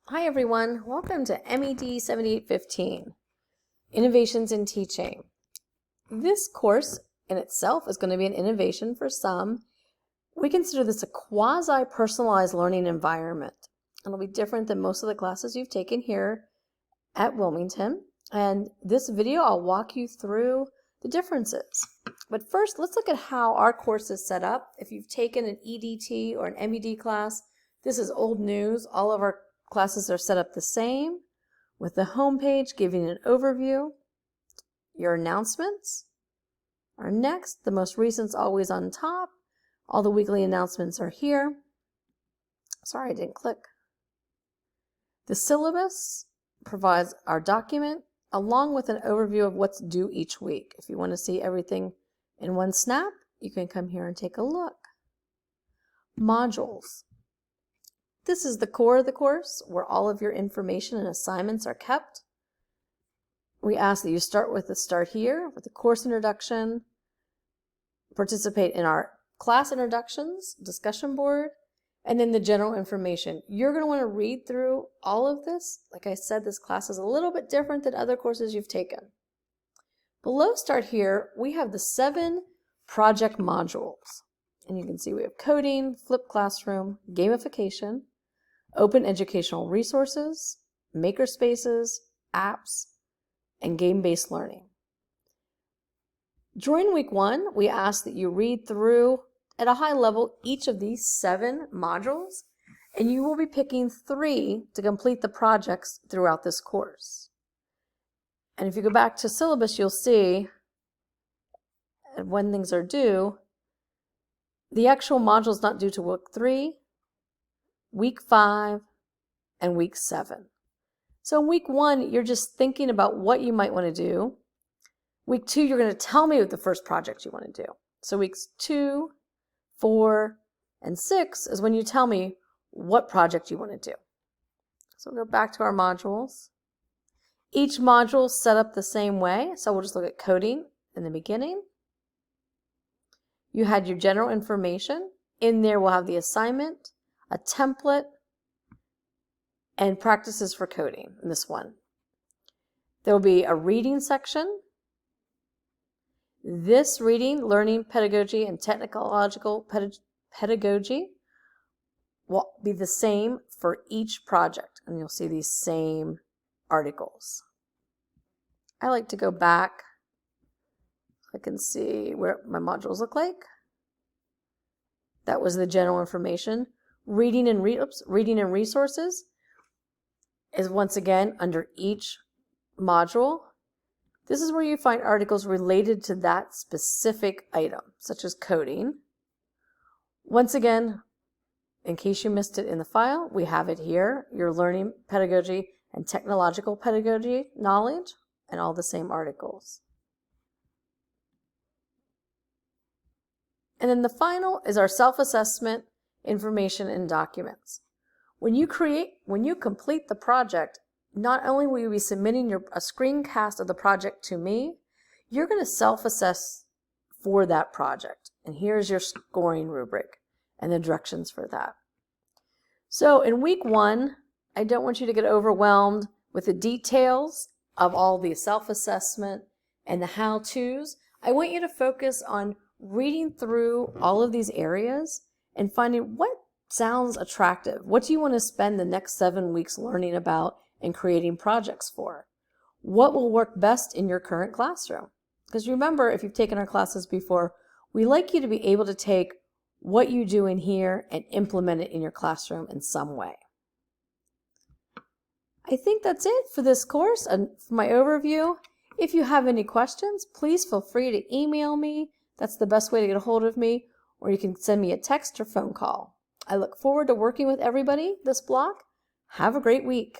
Hi everyone, welcome to MED 7815, Innovations in Teaching. This course in itself is going to be an innovation for some. We consider this a quasi-personalized learning environment. It'll be different than most of the classes you've taken here at Wilmington. And this video, I'll walk you through the differences. But first, let's look at how our course is set up. If you've taken an EDT or an MED class, this is old news. All of our classes are set up the same, with the home page giving an overview. Your announcements are next. The most recent's always on top. All the weekly announcements are here. Sorry, I didn't click. The syllabus provides our document along with an overview of what's due each week. If you want to see everything in one snap, you can come here and take a look. Modules. This is the core of the course where all of your information and assignments are kept. We ask that you start with the start here with the course introduction, participate in our class introductions, discussion board, and then the general information. You're going to want to read through all of this. Like I said, this class is a little bit different than other courses you've taken. Below start here, we have the 7 project modules. And you can see we have coding, flipped classroom, gamification, open educational resources, makerspaces, apps, and game-based learning. During week 1, we ask that you read through at a high level each of these 7 modules, and you will be picking 3 to complete the projects throughout this course. And if you go back to syllabus, you'll see when things are due, the actual module is not due to week 3, week 5, and week 7. So in week 1, you're just thinking about what you might want to do. Week 2, you're going to tell me what the first project you want to do. So weeks 2, 4, and 6 is when you tell me what project you want to do. So we'll go back to our modules. Each module is set up the same way. So we'll just look at coding in the beginning. You had your general information. In there we'll have the assignment, a template, and practices for coding in this one. There will be a reading section. This reading, learning, pedagogy, and technological pedagogy will be the same for each project, and you'll see these same articles. I like to go back so I can see what my modules look like. That was the general information. Reading and resources is once again under each module. This is where you find articles related to that specific item, such as coding. Once again, in case you missed it in the file, we have it here, your learning, pedagogy, and technological pedagogy knowledge, and all the same articles. And then the final is our self-assessment, information, and documents. When you complete the project, not only will you be submitting a screencast of the project to me, you're going to self-assess for that project. And here's your scoring rubric and the directions for that. So in week 1, I don't want you to get overwhelmed with the details of all the self-assessment and the how-tos. I want you to focus on reading through all of these areas and finding what sounds attractive. What do you want to spend the next 7 weeks learning about and creating projects for? What will work best in your current classroom? Because remember, if you've taken our classes before, we like you to be able to take what you do in here and implement it in your classroom in some way. I think that's it for this course and for my overview. If you have any questions, please feel free to email me. That's the best way to get a hold of me, or you can send me a text or phone call. I look forward to working with everybody this block. Have a great week.